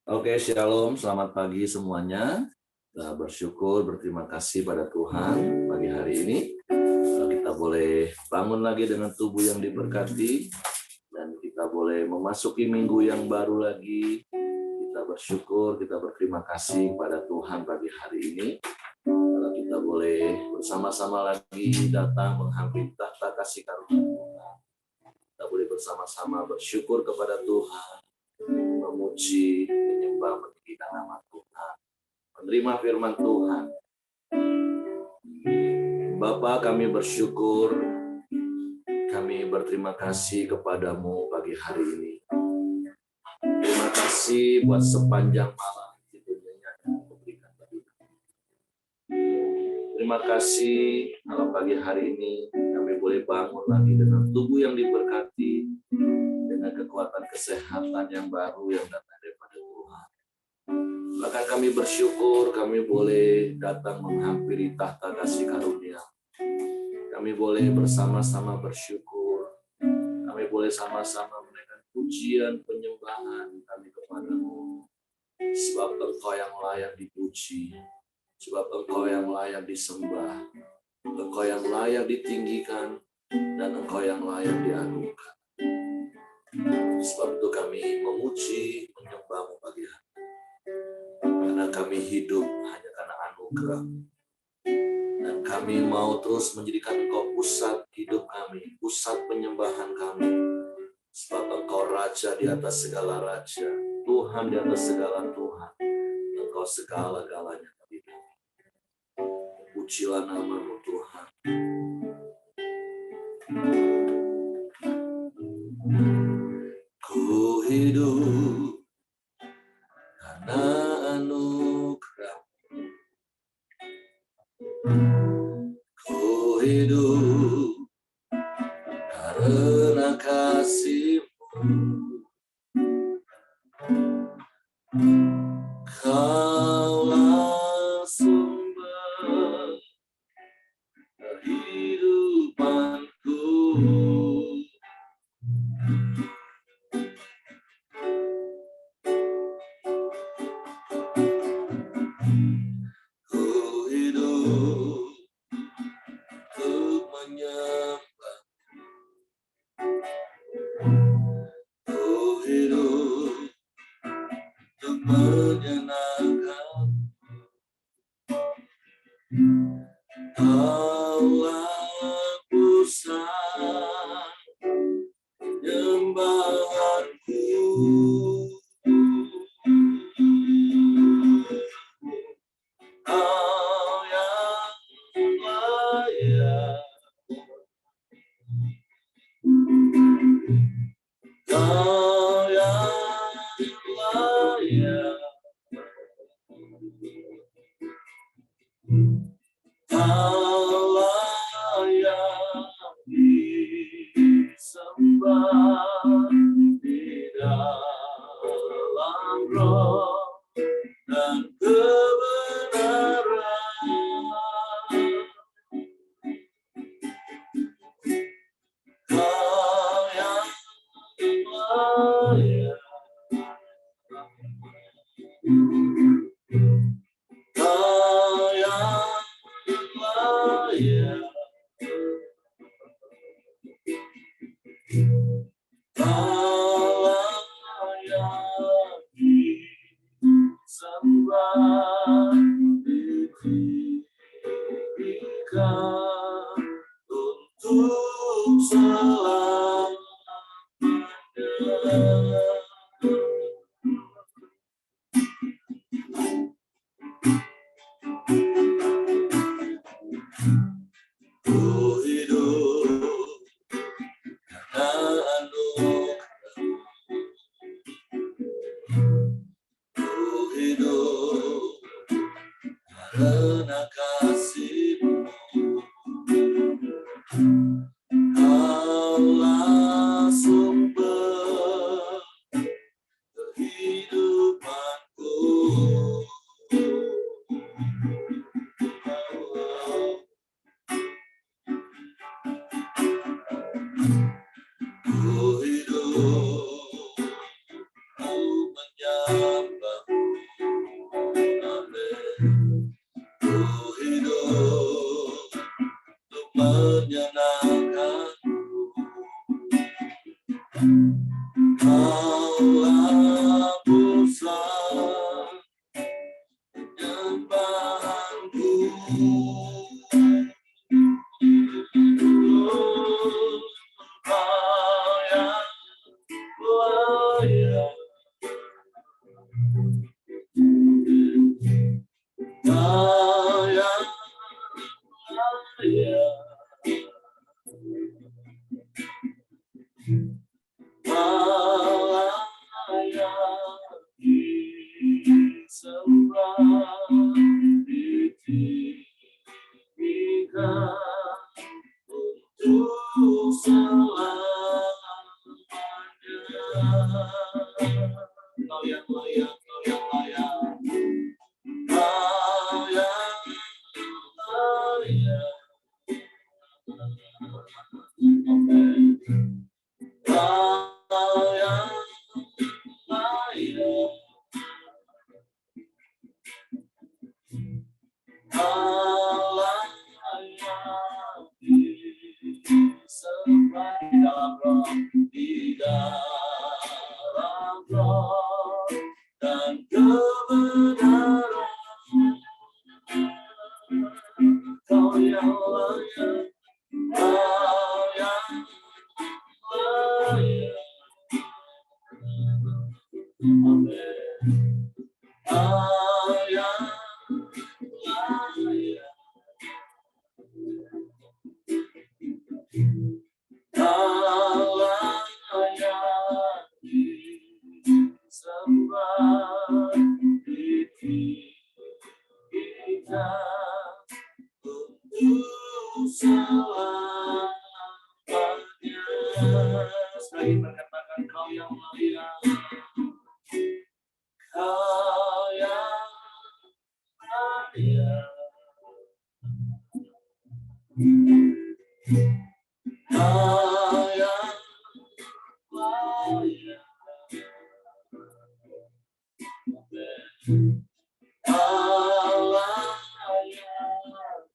Oke, shalom, selamat pagi semuanya. Kita bersyukur, berterima kasih pada Tuhan pagi hari ini. Kita boleh bangun lagi dengan tubuh yang diberkati, dan kita boleh memasuki minggu yang baru lagi. Kita bersyukur, kita berterima kasih pada Tuhan pagi hari ini. Kalau kita boleh bersama-sama lagi datang menghampiri tahta kasih karunia Tuhan. Kita boleh bersama-sama bersyukur kepada Tuhan, memuji, menyembah, meninggikan nama Tuhan, menerima firman Tuhan. Bapa, kami bersyukur, kami berterima kasih kepadamu pagi hari ini. Terima kasih buat sepanjang malam yang Kau berikan bagi kami. Terima kasih malam pagi hari ini kami boleh bangun lagi dengan tubuh yang diberkati, dengan kekuatan kesehatan yang baru yang datang daripada Tuhan. Bahkan kami bersyukur kami boleh datang menghampiri tahta kasih karunia. Kami boleh bersama-sama bersyukur. Kami boleh sama-sama menaikkan pujian, penyembahan kami kepadamu. Sebab Engkau yang layak dipuji. Sebab Engkau yang layak disembah. Engkau yang layak ditinggikan. Dan Engkau yang layak diagungkan. Sebab itu kami memuji, menyembahmu pagi hari. Karena kami hidup hanya karena anugerah. Dan kami mau terus menjadikan Engkau pusat hidup kami, pusat penyembahan kami. Sebab Engkau Raja di atas segala Raja, Tuhan di atas segala Tuhan. Engkau segala-galanya bagi kami. Pujilah nama-Mu Tuhan. Ku hidup karena anugerah. Ku hidup karena kasih-Mu. Kaulah sumber kehidupanku. Ku hidup untuk menyembah. Ku hidup untuk menyenangkan. Kaulah pusat penyembahanku. Kau yang layak. Kau yang layak. Kau layak disembah di dalam roh dan kebenaran. Kau yang layak. Kau yang layak. Kau layak disembah, diberikan untuk selamanya. Ku hidup karena anugerah. Ku hidup karena kasih-Mu. Kaulah sumber Kaulah pusat penyembahanku, Kau yang layak, Kau yang layak, Kau layak disembah, ditinggikan untuk selamanya. Kau yang layak, Kau yang layak, Kau yang layak. Amen. Kau yang layak, Kau layak disembah di dalam roh, di dalam roh dan kebenaran. Kau yang layak, Kau yang layak. Amen. Kau yang layak, Kau layak disembah, ditinggikan untuk selamanya. Sekali berkatakan Kau yang layak, Kau yang layak, Kau yang layak. Kau layak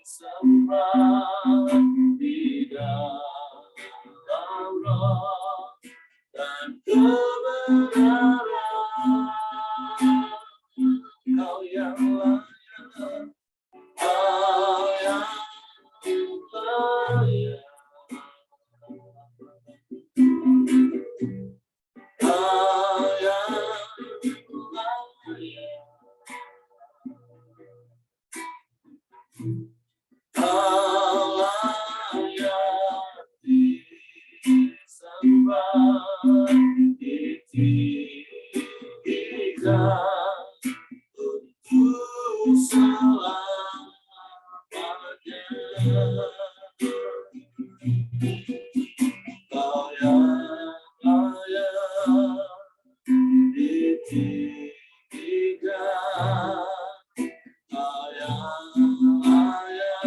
disembah di dalam roh dan kebenaran. Kau yang layak, Kau yang layak, Kau yang layak, Kau layak disembah, ditinggikan untuk selamanya. Kau yang layak ditinggikan, Kau yang layak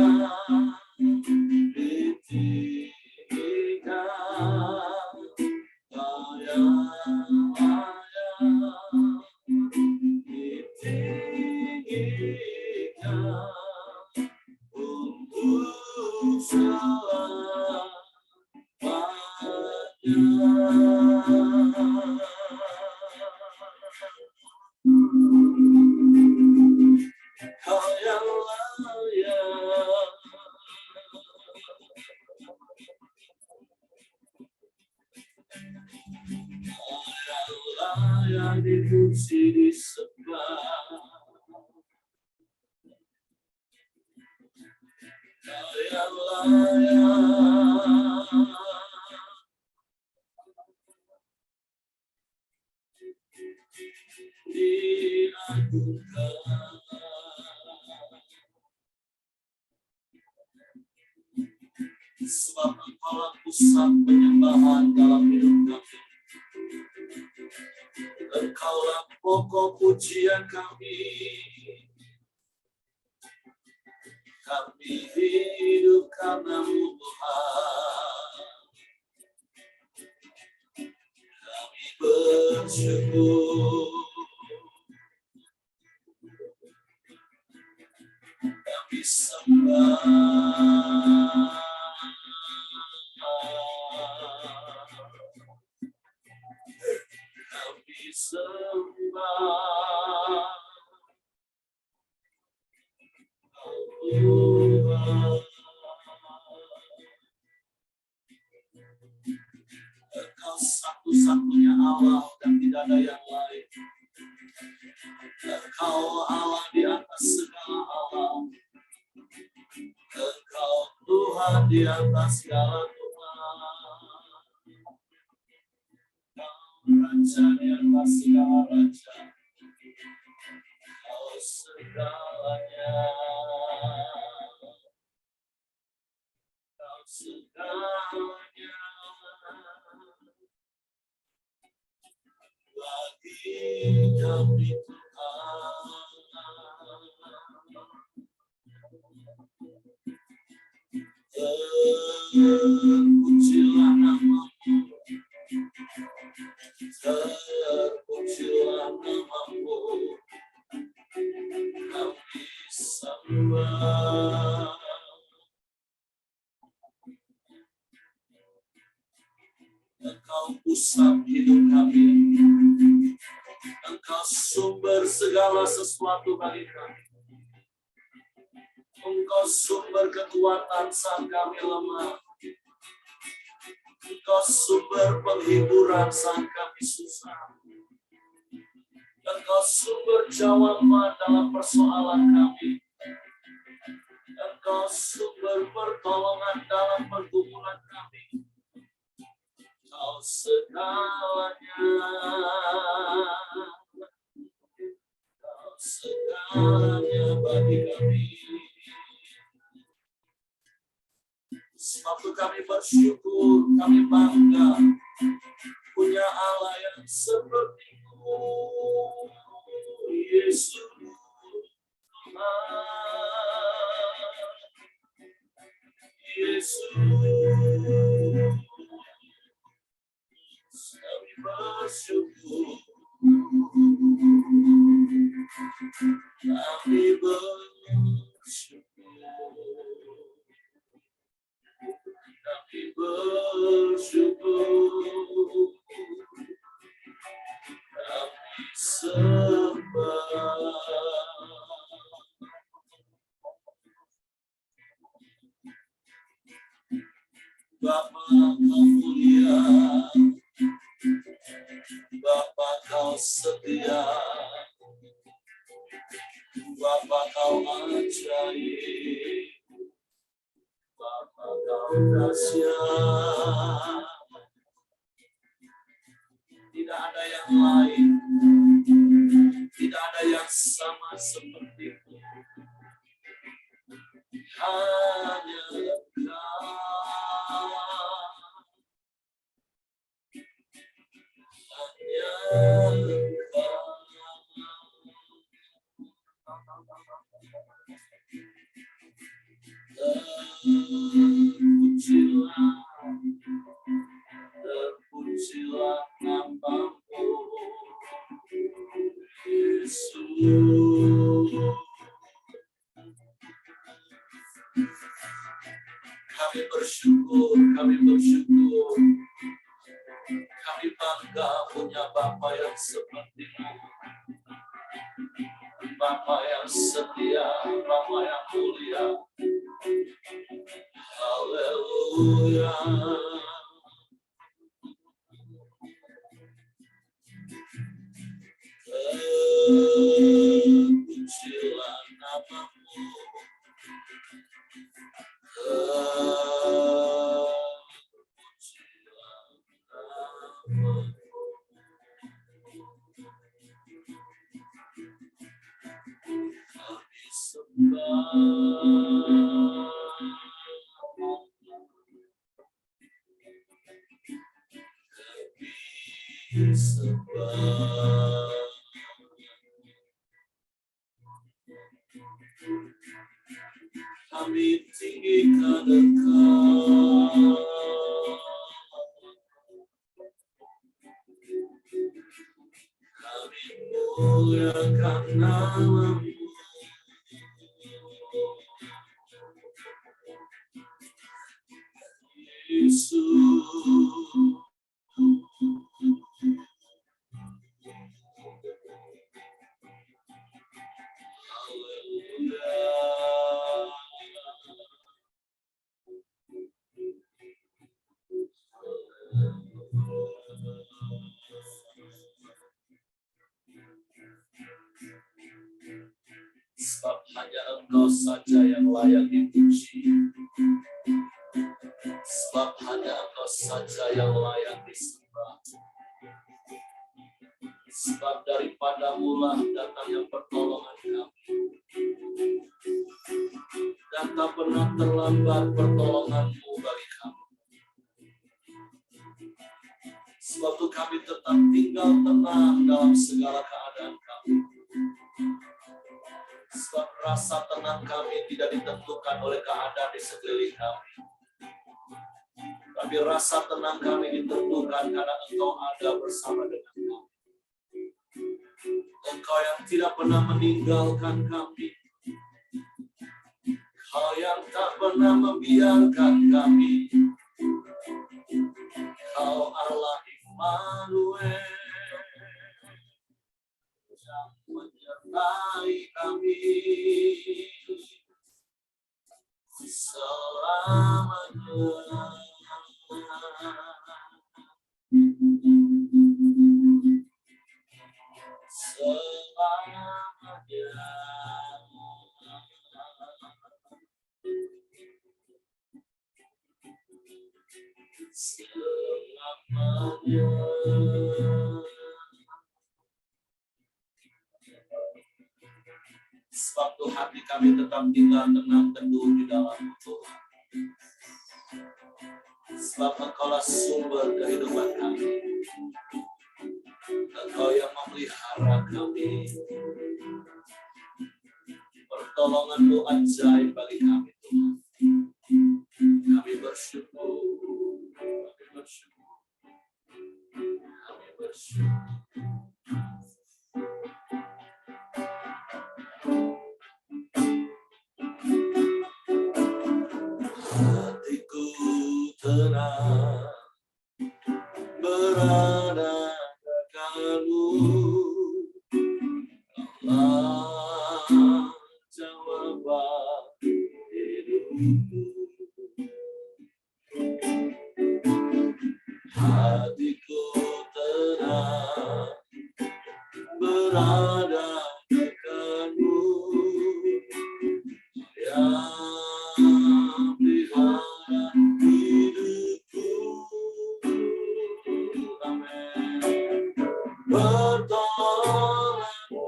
ditinggikan, Kau yang layak ditinggikan untuk selamanya. Kau yang layak, Kau yang layak dipuji disembah, Kau yang layak diagungkan. Sebab Engkaulah pusat penyembahan dalam hidup kami. Engkaulah pokok pujian kami. Kami hidup karena-Mu Tuhan. Kami bersyukur. Kami sembah. sembah. Tuhan, Engkau satu-satunya Allah dan tidak ada yang lain. Engkau Allah di atas segala Allah. Engkau Tuhan di atas segala Tuhan. Engkau Raja di atas segala Raja. Engkau segalanya. Engkau segalanya. Bagi kami Tuhan, terpujilah nama-Mu, terpujilah nama-Mu, kami sembah. Engkau pusat hidup kami. Engkau sumber segala sesuatu bagi kami. Engkau sumber kekuatan saat kami lemah. Engkau sumber penghiburan saat kami susah. Engkau sumber jawaban dalam persoalan kami. Engkau sumber pertolongan dalam pergumulan kami. Engkau segalanya. Engkau segalanya bagi kami. Sebab itu kami bersyukur, kami bangga punya Allah yang seperti-Mu, Yesus Tuhan. Yesus, kami bersyukur, kami bersyukur, kami bersyukur, kami sembah. Bapa Kau mulia, Bapa Kau setia, Bapa Kau ajaib, Bapa Kau dahsyat. Tidak ada yang lain, tidak ada yang sama seperti-Mu. Hanya Engkau. Hanya Engkau. Terpujilah nama-Mu, Yesus. Kami bersyukur, kami bersyukur. Kami bangga punya Bapa yang seperti-Mu. Bapa yang setia, Bapa yang mulia. Haleluya. Terpujilah nama-Mu. Terpujilah nama-Mu. Kami sembah. Kami sembah. Kami tinggikan Engkau. Kami muliakan nama-Mu. Yesus. hanya Engkau saja yang layak dipuji. Sebab hanya Engkau saja yang layak disembah. Sebab daripadamu-lah datangnya pertolongan kami. Dan tak pernah terlambat pertolongan-Mu bagi kami. Sebab itu kami tetap tinggal tenang dalam segala keadaan kami. Sebab rasa tenang kami tidak ditentukan oleh keadaan di sekeliling kami. Tapi rasa tenang kami ditentukan karena Engkau ada bersama dengan kami. Engkau yang tidak pernah meninggalkan kami. Engkau yang tak pernah membiarkan kami. Engkau Allah Immanuel yang menyertai kami selamanya. Selamanya. Sebab itu hati kami tetap tinggal tenang teduh di dalam Tuhan. Sebab Engkaulah sumber kehidupan kami. Engkau yang memelihara kami. Pertolongan-Mu ajaib bagi kami, Tuhan. Kami bersyukur. Kami bersyukur. Kami bersyukur. Hatiku tenang berada dekat-Mu. Allah jawaban hidupku. Hatiku tenang berada dekat-Mu. Yang pelihara hidupku. Amin. Pertolongan-Mu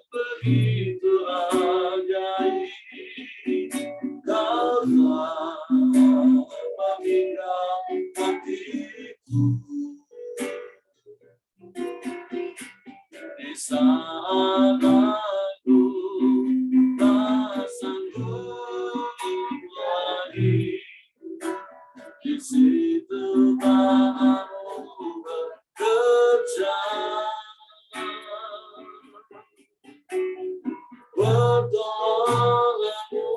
begitu ajaib. Kau telah memindah hatiku. Di saat aku tak sanggup lagi, di situ tangan-Mu bekerja. Pertolongan-Mu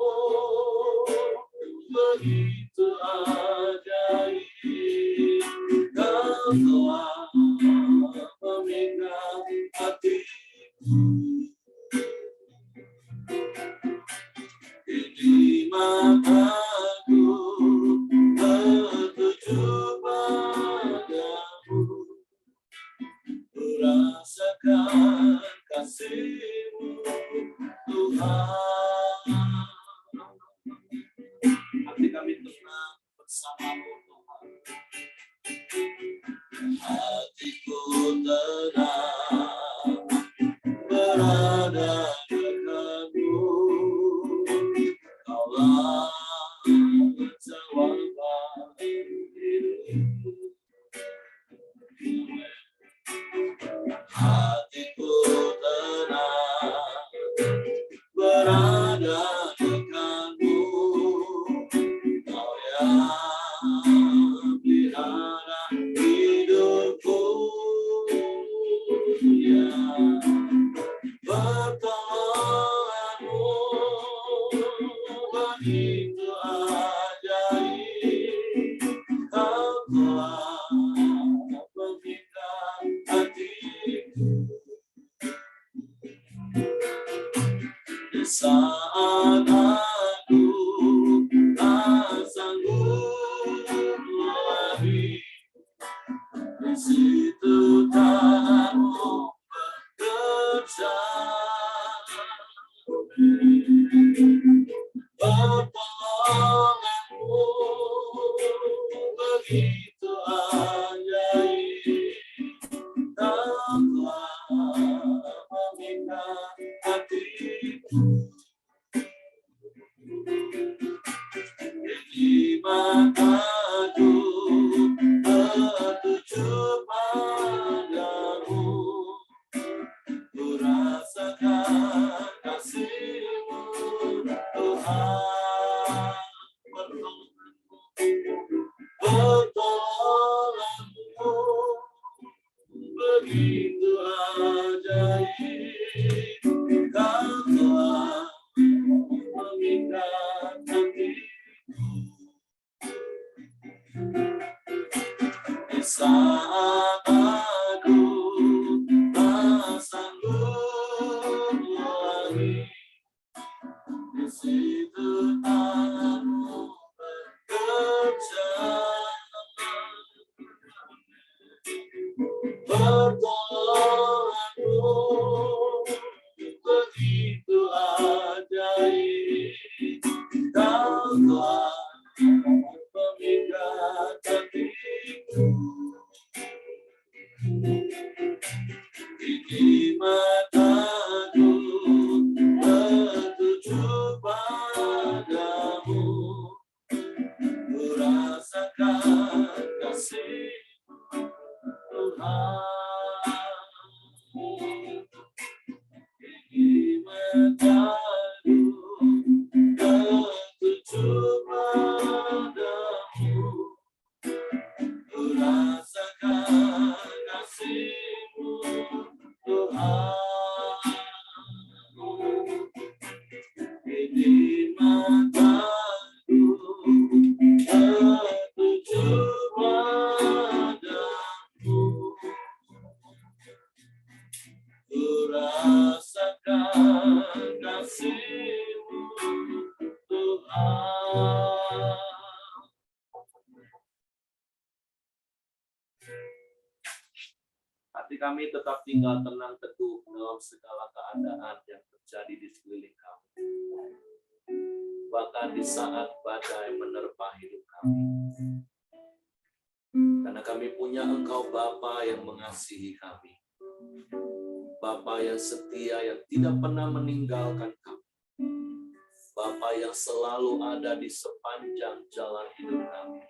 begitu ajaib. Kau telah memindah hatiku. Ini mataku tertuju padamu, merasakan kasih-Mu, Tuhan. Hati kami tenang bersama-Mu, Tuhan. Hatiku tenang berada dekat-Mu. Kaulah jawaban hidupku. Hatiku tenang berada dekat-Mu. Kau yang pelihara hidupku. Ya, pertolongan-Mu begitu ajaib. Kau telah memindah hatiku. Di saat aku tak sanggup lagi, di situ tangan-Mu bekerja. begitu ajaib, Kau telah memikat hatiku. Di mataku tertuju padamu, ku rasakan kasih-Mu, Tuhan. Pertolongan-Mu begitu ajaib, Kau telah memikat hatiku. Di saat aku tak sanggup lagi, di situ tangan-Mu bekerja. Pertolongan-Mu begitu ajaib, Kau telah memikat hatiku. Gigi mataku tertuju padamu, ku rasakan kasih-Mu, Tuhan. Gigi mataku tertuju padamu, ku rasakan kasih-Mu, Tuhan. Gigi mataku tertuju padamu, ku rasakan kasih-Mu, Tuhan. Hati kami tetap tinggal tenang teduh dalam segala keadaan yang terjadi di sekeliling kami. Bahkan di saat badai menerpa hidup kami. Karena kami punya Engkau Bapa yang mengasihi kami. Bapa yang setia yang tidak pernah meninggalkan kami. Bapa yang selalu ada di sepanjang jalan hidup kami.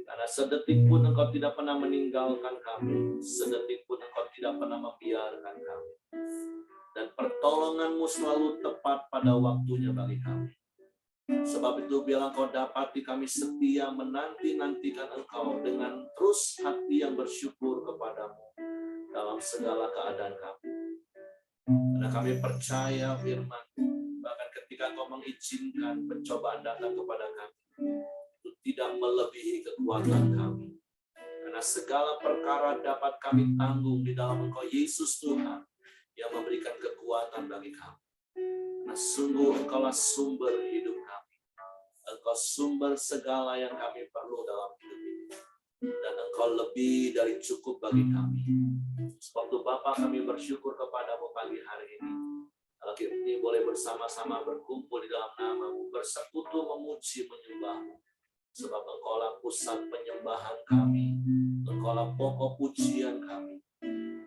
Karena sedetik pun Engkau tidak pernah meninggalkan kami. Sedetik pun Engkau tidak pernah membiarkan kami. Dan pertolongan-Mu selalu tepat pada waktunya bagi kami. Sebab itu biarlah Engkau dapati kami setia menanti-nantikan Engkau dengan terus hati yang bersyukur kepadamu dalam segala keadaan kami. Karena kami percaya firman, bahkan ketika Engkau mengizinkan pencobaan datang kepada kami, itu tidak melebihi kekuatan kami. Karena segala perkara dapat kami tanggung di dalam Engkau Yesus Tuhan yang memberikan kekuatan bagi kami. Karena sungguh Engkaulah sumber hidup kami. Engkau sumber segala yang kami perlu dalam hidup ini. Dan Engkau lebih dari cukup bagi kami. Sebab itu Bapa, kami bersyukur kepadamu pagi hari ini. Kalau kami boleh bersama-sama berkumpul di dalam nama-Mu, bersekutu memuji menyembah-Mu. Sebab Engkaulah pusat penyembahan kami. Engkaulah pokok pujian kami.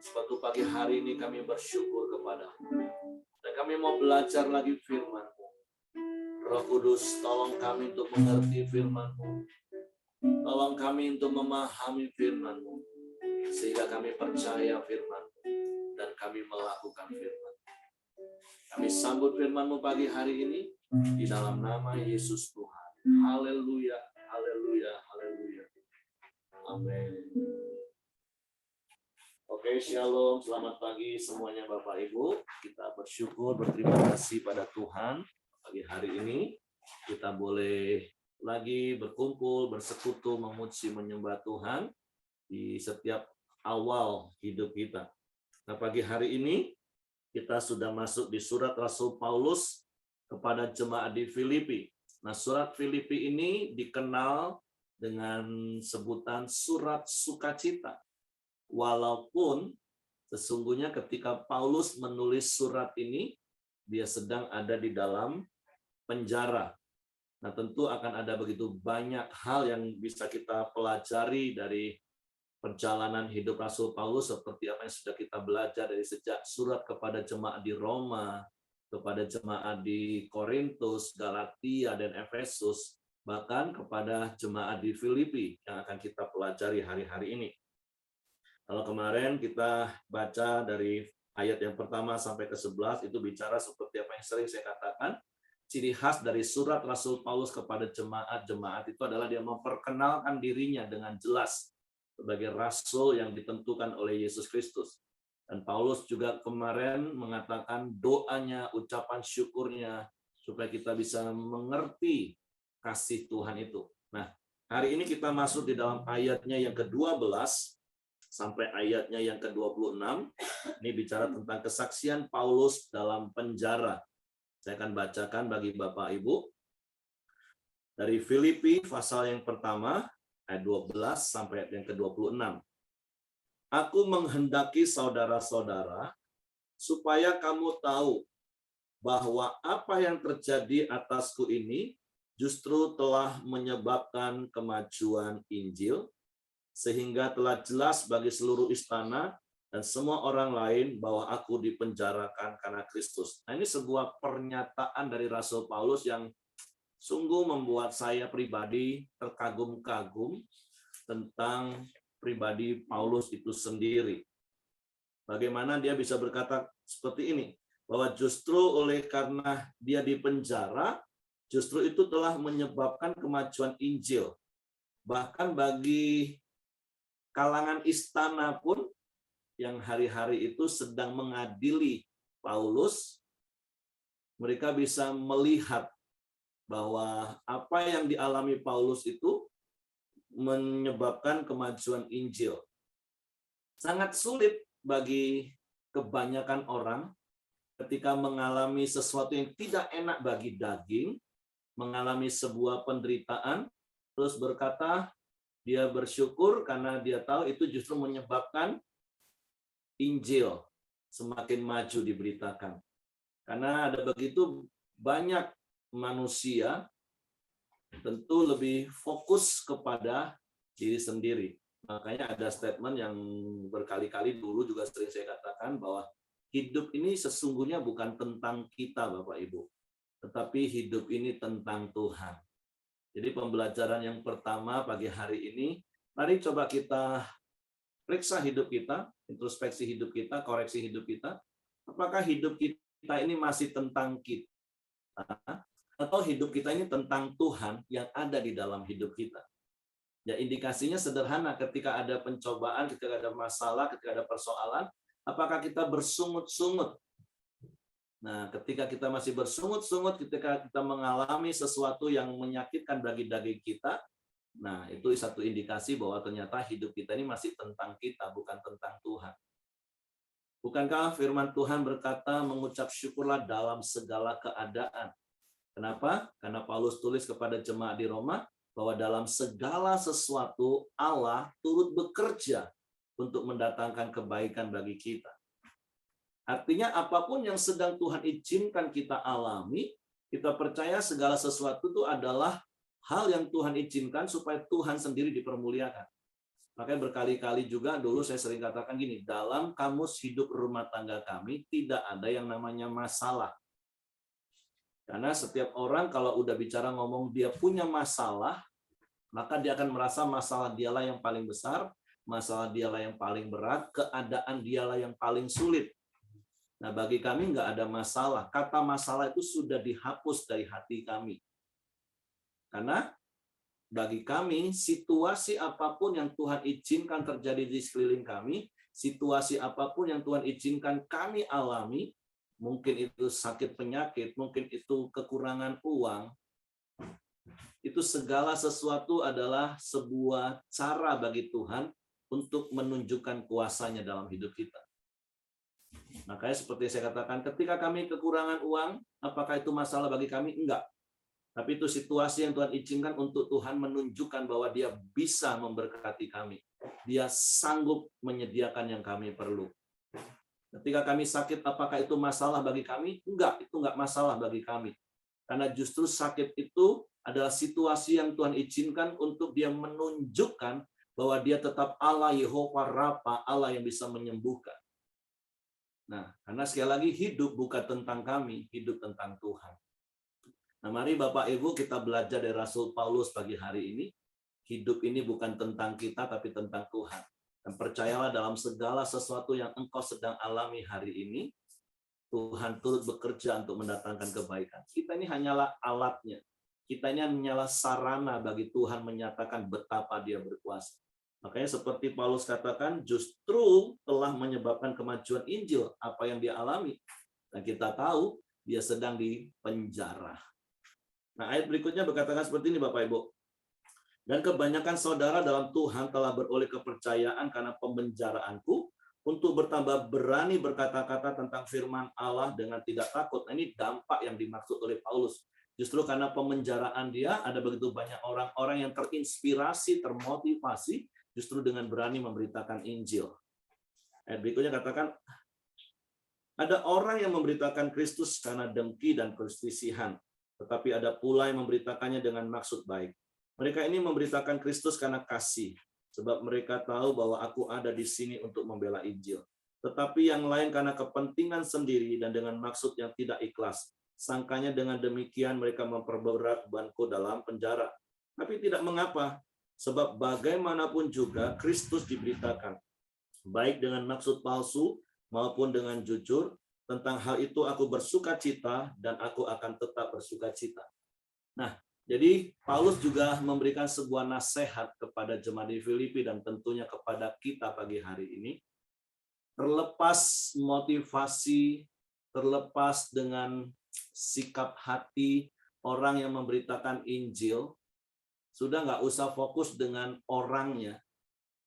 Sebab itu pagi hari ini kami bersyukur kepadamu. Dan kami mau belajar lagi firman-Mu. Roh Kudus, tolong kami untuk mengerti firman-Mu. Tolong kami untuk memahami firman-Mu. Sehingga kami percaya firman-Mu. Dan kami melakukan firman-Mu. Kami sambut firman-Mu pagi hari ini. Di dalam nama Yesus Tuhan. Haleluya, haleluya, haleluya. Amin. Oke, shalom, selamat pagi semuanya Bapak Ibu. Kita bersyukur, berterima kasih pada Tuhan. Pagi hari ini kita boleh lagi berkumpul, bersekutu, memuji, menyembah Tuhan di setiap awal hidup kita. Nah, pagi hari ini kita sudah masuk di surat Rasul Paulus kepada jemaat di Filipi. Nah, surat Filipi ini dikenal dengan sebutan surat sukacita. Walaupun sesungguhnya ketika Paulus menulis surat ini, dia sedang ada di dalam penjara. Nah, tentu akan ada begitu banyak hal yang bisa kita pelajari dari perjalanan hidup Rasul Paulus, seperti apa yang sudah kita belajar dari sejak surat kepada jemaat di Roma, kepada jemaat di Korintus, Galatia, dan Efesus, bahkan kepada jemaat di Filipi yang akan kita pelajari hari-hari ini. Kalau kemarin kita baca dari ayat yang pertama sampai ke 11, itu bicara seperti apa yang sering saya katakan, ciri khas dari surat Rasul Paulus kepada jemaat-jemaat itu adalah dia memperkenalkan dirinya dengan jelas sebagai rasul yang ditentukan oleh Yesus Kristus. Dan Paulus juga kemarin mengatakan doanya, ucapan syukurnya, supaya kita bisa mengerti kasih Tuhan itu. Nah, hari ini kita masuk di dalam ayatnya yang ke-12 sampai ayatnya yang ke-26. Ini bicara tentang kesaksian Paulus dalam penjara. Saya akan bacakan bagi Bapak Ibu. Dari Filipi pasal yang pertama, ayat 12 sampai ayat yang ke-26. Aku menghendaki saudara-saudara supaya kamu tahu bahwa apa yang terjadi atasku ini justru telah menyebabkan kemajuan Injil, sehingga telah jelas bagi seluruh istana dan semua orang lain bahwa aku dipenjarakan karena Kristus. Nah, ini sebuah pernyataan dari Rasul Paulus yang sungguh membuat saya pribadi terkagum-kagum tentang pribadi Paulus itu sendiri. Bagaimana dia bisa berkata seperti ini, bahwa justru oleh karena dia dipenjara, justru itu telah menyebabkan kemajuan Injil. Bahkan bagi kalangan istana pun yang hari-hari itu sedang mengadili Paulus, mereka bisa melihat bahwa apa yang dialami Paulus itu menyebabkan kemajuan Injil. Sangat sulit bagi kebanyakan orang ketika mengalami sesuatu yang tidak enak bagi daging, mengalami sebuah penderitaan, terus berkata dia bersyukur karena dia tahu itu justru menyebabkan Injil semakin maju diberitakan. Karena ada begitu banyak manusia tentu lebih fokus kepada diri sendiri. Makanya ada statement yang berkali-kali dulu juga sering saya katakan bahwa hidup ini sesungguhnya bukan tentang kita, Bapak Ibu, tetapi hidup ini tentang Tuhan. Jadi pembelajaran yang pertama pagi hari ini, mari coba kita periksa hidup kita, introspeksi hidup kita, koreksi hidup kita. Apakah hidup kita ini masih tentang kita? Atau hidup kita ini tentang Tuhan yang ada di dalam hidup kita? Ya, indikasinya sederhana, ketika ada pencobaan, ketika ada masalah, ketika ada persoalan, apakah kita bersungut-sungut? Nah, ketika kita masih bersungut-sungut, ketika kita mengalami sesuatu yang menyakitkan bagi daging kita, nah, itu satu indikasi bahwa ternyata hidup kita ini masih tentang kita, bukan tentang Tuhan. Bukankah firman Tuhan berkata, mengucap syukurlah dalam segala keadaan. Kenapa? Karena Paulus tulis kepada jemaat di Roma, bahwa dalam segala sesuatu Allah turut bekerja untuk mendatangkan kebaikan bagi kita. Artinya apapun yang sedang Tuhan izinkan kita alami, kita percaya segala sesuatu itu adalah hal yang Tuhan izinkan supaya Tuhan sendiri dipermuliakan. Makanya berkali-kali juga dulu saya sering katakan gini, dalam kamus hidup rumah tangga kami tidak ada yang namanya masalah. Karena setiap orang kalau udah bicara ngomong dia punya masalah, maka dia akan merasa masalah dialah yang paling besar, masalah dialah yang paling berat, keadaan dialah yang paling sulit. Nah, bagi kami nggak ada masalah. Kata masalah itu sudah dihapus dari hati kami. Karena bagi kami, situasi apapun yang Tuhan izinkan terjadi di sekeliling kami, situasi apapun yang Tuhan izinkan kami alami, mungkin itu sakit penyakit, mungkin itu kekurangan uang, itu segala sesuatu adalah sebuah cara bagi Tuhan untuk menunjukkan kuasanya dalam hidup kita. Makanya seperti saya katakan, ketika kami kekurangan uang, apakah itu masalah bagi kami? Enggak. Tapi itu situasi yang Tuhan izinkan untuk Tuhan menunjukkan bahwa Dia bisa memberkati kami. Dia sanggup menyediakan yang kami perlu. Ketika kami sakit, apakah itu masalah bagi kami? Enggak, itu enggak masalah bagi kami. Karena justru sakit itu adalah situasi yang Tuhan izinkan untuk dia menunjukkan bahwa dia tetap Allah Yehova Rafa, Allah yang bisa menyembuhkan. Nah, karena sekali lagi hidup bukan tentang kami, hidup tentang Tuhan. Nah, mari Bapak Ibu kita belajar dari Rasul Paulus pagi hari ini. Hidup ini bukan tentang kita, tapi tentang Tuhan. Dan percayalah dalam segala sesuatu yang engkau sedang alami hari ini, Tuhan turut bekerja untuk mendatangkan kebaikan. Kita ini hanyalah alatnya. Kita ini hanyalah sarana bagi Tuhan menyatakan betapa dia berkuasa. Makanya seperti Paulus katakan, justru telah menyebabkan kemajuan Injil, apa yang dia alami. Dan kita tahu, dia sedang di penjara. Nah, ayat berikutnya berkatakan seperti ini, Bapak Ibu. Dan kebanyakan saudara dalam Tuhan telah beroleh kepercayaan karena pemenjaraanku, untuk bertambah berani berkata-kata tentang firman Allah dengan tidak takut. Nah, ini dampak yang dimaksud oleh Paulus. Justru karena pemenjaraan dia, ada begitu banyak orang-orang yang terinspirasi, termotivasi, justru dengan berani memberitakan Injil. Ayat berikutnya katakan, ada orang yang memberitakan Kristus karena dengki dan perselisihan, tetapi ada pula yang memberitakannya dengan maksud baik. Mereka ini memberitakan Kristus karena kasih, sebab mereka tahu bahwa aku ada di sini untuk membela Injil. Tetapi yang lain karena kepentingan sendiri dan dengan maksud yang tidak ikhlas. Sangkanya dengan demikian mereka memperberat bebanku dalam penjara. Tapi tidak mengapa, sebab bagaimanapun juga Kristus diberitakan, baik dengan maksud palsu maupun dengan jujur. Tentang hal itu aku bersuka cita dan aku akan tetap bersuka cita. Nah, jadi Paulus juga memberikan sebuah nasihat kepada jemaat di Filipi dan tentunya kepada kita pagi hari ini. Terlepas motivasi, terlepas dengan sikap hati orang yang memberitakan Injil, sudah nggak usah fokus dengan orangnya,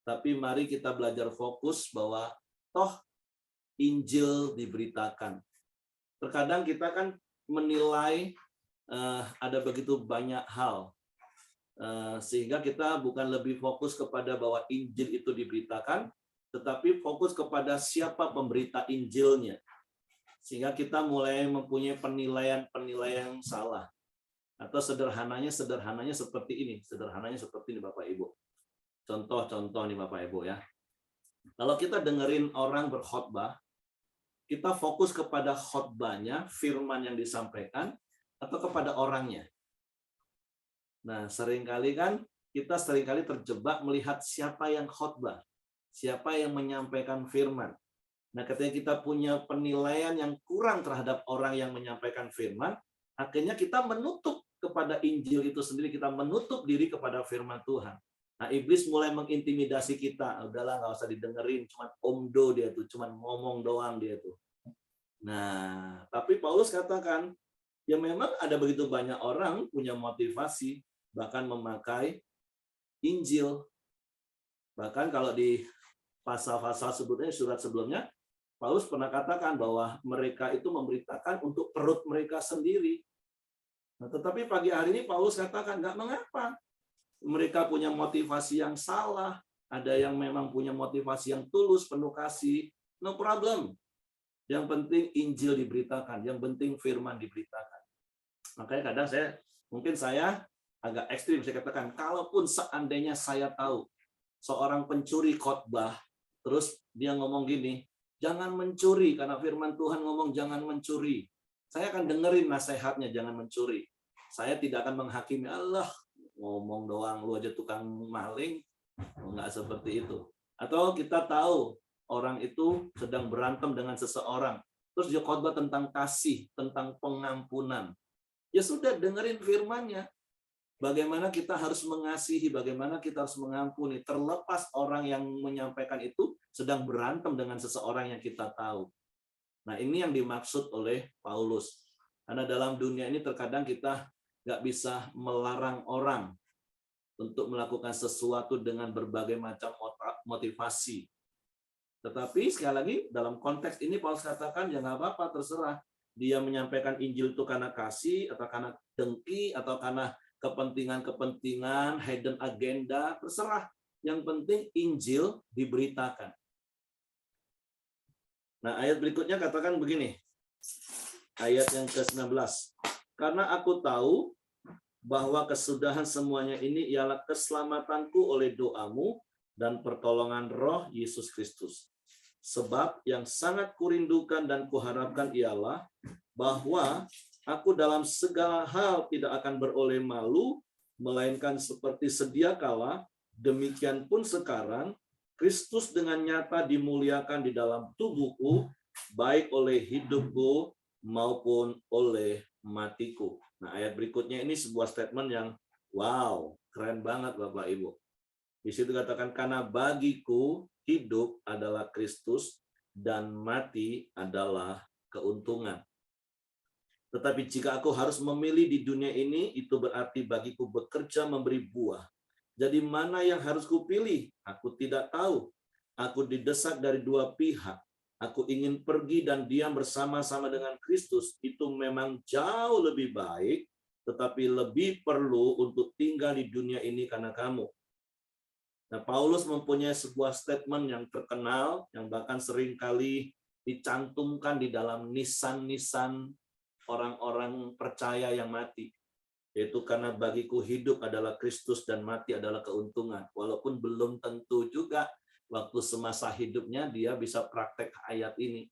tapi mari kita belajar fokus bahwa toh Injil diberitakan. Terkadang kita kan menilai ada begitu banyak hal, sehingga kita bukan lebih fokus kepada bahwa Injil itu diberitakan, tetapi fokus kepada siapa pemberita Injilnya. Sehingga kita mulai mempunyai penilaian yang salah. Atau sederhananya seperti ini. Sederhananya seperti ini Bapak Ibu. Contoh-contoh nih Bapak Ibu ya. Kalau kita dengerin orang berkhotbah, kita fokus kepada khotbahnya, firman yang disampaikan, atau kepada orangnya. Nah, seringkali kita terjebak melihat siapa yang khotbah, siapa yang menyampaikan firman. Nah, ketika kita punya penilaian yang kurang terhadap orang yang menyampaikan firman, akhirnya kita menutup kepada Injil itu sendiri, kita menutup diri kepada firman Tuhan. Nah, iblis mulai mengintimidasi kita. Udahlah, nggak usah didengerin, cuman omdo dia tuh, cuman ngomong doang dia tuh. Nah, tapi Paulus katakan, ya memang ada begitu banyak orang punya motivasi, bahkan memakai Injil. Bahkan kalau di pasal-pasal sebelumnya, surat sebelumnya, Paulus pernah katakan bahwa mereka itu memberitakan untuk perut mereka sendiri. Nah, tetapi pagi hari ini Paulus katakan, nggak mengapa. Mereka punya motivasi yang salah, ada yang memang punya motivasi yang tulus, penuh kasih, no problem. Yang penting Injil diberitakan, yang penting firman diberitakan. Makanya kadang saya agak ekstrim, saya katakan, kalaupun seandainya saya tahu seorang pencuri khotbah, terus dia ngomong gini, jangan mencuri, karena firman Tuhan ngomong jangan mencuri. Saya akan dengerin nasihatnya, jangan mencuri. Saya tidak akan menghakimi, Allah, ngomong doang, lu aja tukang maling, nggak seperti itu. Atau kita tahu orang itu sedang berantem dengan seseorang, terus dia khotbah tentang kasih, tentang pengampunan. Ya sudah, dengerin firman-Nya. Bagaimana kita harus mengasihi, bagaimana kita harus mengampuni, terlepas orang yang menyampaikan itu sedang berantem dengan seseorang yang kita tahu. Nah, ini yang dimaksud oleh Paulus. Karena dalam dunia ini terkadang kita nggak bisa melarang orang untuk melakukan sesuatu dengan berbagai macam motivasi. Tetapi sekali lagi dalam konteks ini Paulus katakan ya nggak apa-apa, terserah. Dia menyampaikan Injil itu karena kasih, atau karena dengki, atau karena kepentingan-kepentingan, hidden agenda, terserah. Yang penting Injil diberitakan. Nah, ayat berikutnya katakan begini. Ayat yang ke-19. Karena aku tahu bahwa kesudahan semuanya ini ialah keselamatanku oleh doamu dan pertolongan Roh Yesus Kristus. Sebab yang sangat kurindukan dan kuharapkan ialah bahwa aku dalam segala hal tidak akan beroleh malu, melainkan seperti sedia kala, demikian pun sekarang, Kristus dengan nyata dimuliakan di dalam tubuhku, baik oleh hidupku maupun oleh matiku. Nah, ayat berikutnya ini sebuah statement yang wow, keren banget Bapak Ibu. Di situ katakan, karena bagiku hidup adalah Kristus dan mati adalah keuntungan. Tetapi jika aku harus memilih di dunia ini, itu berarti bagiku bekerja memberi buah. Jadi mana yang harus kupilih? Aku tidak tahu. Aku didesak dari dua pihak. Aku ingin pergi dan diam bersama-sama dengan Kristus. Itu memang jauh lebih baik, tetapi lebih perlu untuk tinggal di dunia ini karena kamu. Nah, Paulus mempunyai sebuah statement yang terkenal, yang bahkan seringkali dicantumkan di dalam nisan-nisan orang-orang percaya yang mati. Yaitu karena bagiku hidup adalah Kristus dan mati adalah keuntungan. Walaupun belum tentu juga waktu semasa hidupnya dia bisa praktek ayat ini.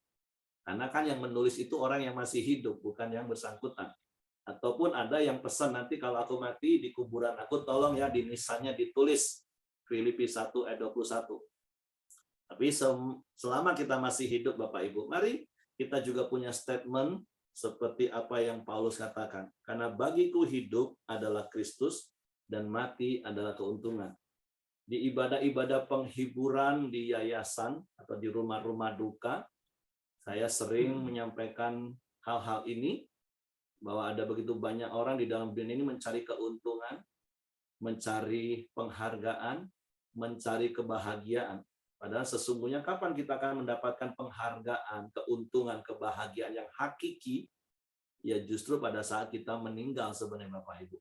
Karena kan yang menulis itu orang yang masih hidup, bukan yang bersangkutan. Ataupun ada yang pesan nanti kalau aku mati di kuburan aku, tolong ya di nisannya ditulis Filipi 1 ayat 21. Tapi selama kita masih hidup Bapak Ibu, mari kita juga punya statement seperti apa yang Paulus katakan. Karena bagiku hidup adalah Kristus dan mati adalah keuntungan. Di ibadah-ibadah penghiburan di yayasan atau di rumah-rumah duka, saya sering menyampaikan hal-hal ini, bahwa ada begitu banyak orang di dalam dunia ini mencari keuntungan, mencari penghargaan, mencari kebahagiaan. Padahal sesungguhnya kapan kita akan mendapatkan penghargaan, keuntungan, kebahagiaan yang hakiki? Ya justru pada saat kita meninggal sebenarnya Bapak Ibu.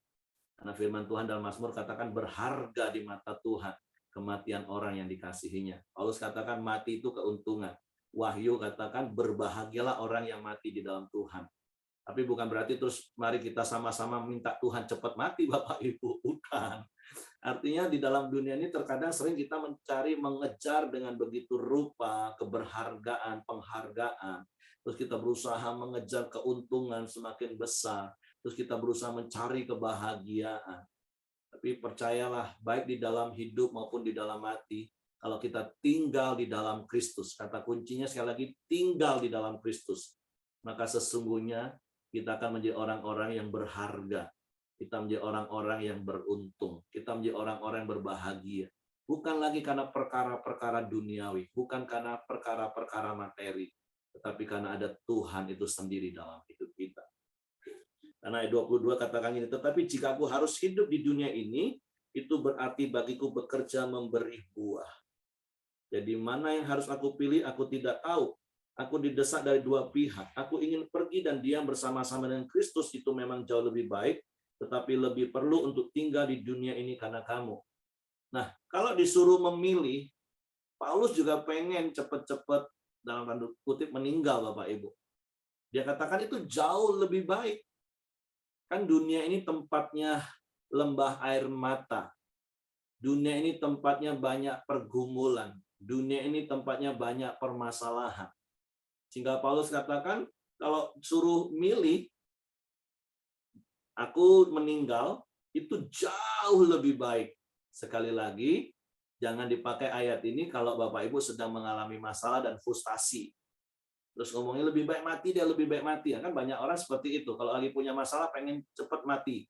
Karena firman Tuhan dalam Mazmur katakan berharga di mata Tuhan kematian orang yang dikasihinya. Paulus katakan mati itu keuntungan. Wahyu katakan berbahagialah orang yang mati di dalam Tuhan. Tapi bukan berarti terus mari kita sama-sama minta Tuhan cepat mati Bapak Ibu. Bukan. Artinya di dalam dunia ini terkadang sering kita mencari, mengejar dengan begitu rupa keberhargaan, penghargaan. Terus kita berusaha mengejar keuntungan semakin besar. Terus kita berusaha mencari kebahagiaan. Tapi percayalah, baik di dalam hidup maupun di dalam mati, kalau kita tinggal di dalam Kristus, kata kuncinya sekali lagi, tinggal di dalam Kristus, maka sesungguhnya kita akan menjadi orang-orang yang berharga. Kita menjadi orang-orang yang beruntung. Kita menjadi orang-orang yang berbahagia. Bukan lagi karena perkara-perkara duniawi, bukan karena perkara-perkara materi, tetapi karena ada Tuhan itu sendiri dalam hidup kita. Karena ayat 22 katakan ini, tetapi jika aku harus hidup di dunia ini, itu berarti bagiku bekerja memberi buah. Jadi mana yang harus aku pilih, aku tidak tahu. Aku didesak dari dua pihak. Aku ingin pergi dan diam bersama-sama dengan Kristus, itu memang jauh lebih baik, tetapi lebih perlu untuk tinggal di dunia ini karena kamu. Nah, kalau disuruh memilih, Paulus juga pengen cepat-cepat dalam tanda kutip meninggal Bapak Ibu. Dia katakan itu jauh lebih baik. Kan dunia ini tempatnya lembah air mata. Dunia ini tempatnya banyak pergumulan. Dunia ini tempatnya banyak permasalahan. Sehingga Paulus katakan, kalau suruh milih, aku meninggal, itu jauh lebih baik. Sekali lagi, jangan dipakai ayat ini kalau Bapak Ibu sedang mengalami masalah dan frustasi. Terus ngomongnya lebih baik mati, dia lebih baik mati. Ya, kan banyak orang seperti itu. Kalau lagi punya masalah, pengen cepat mati.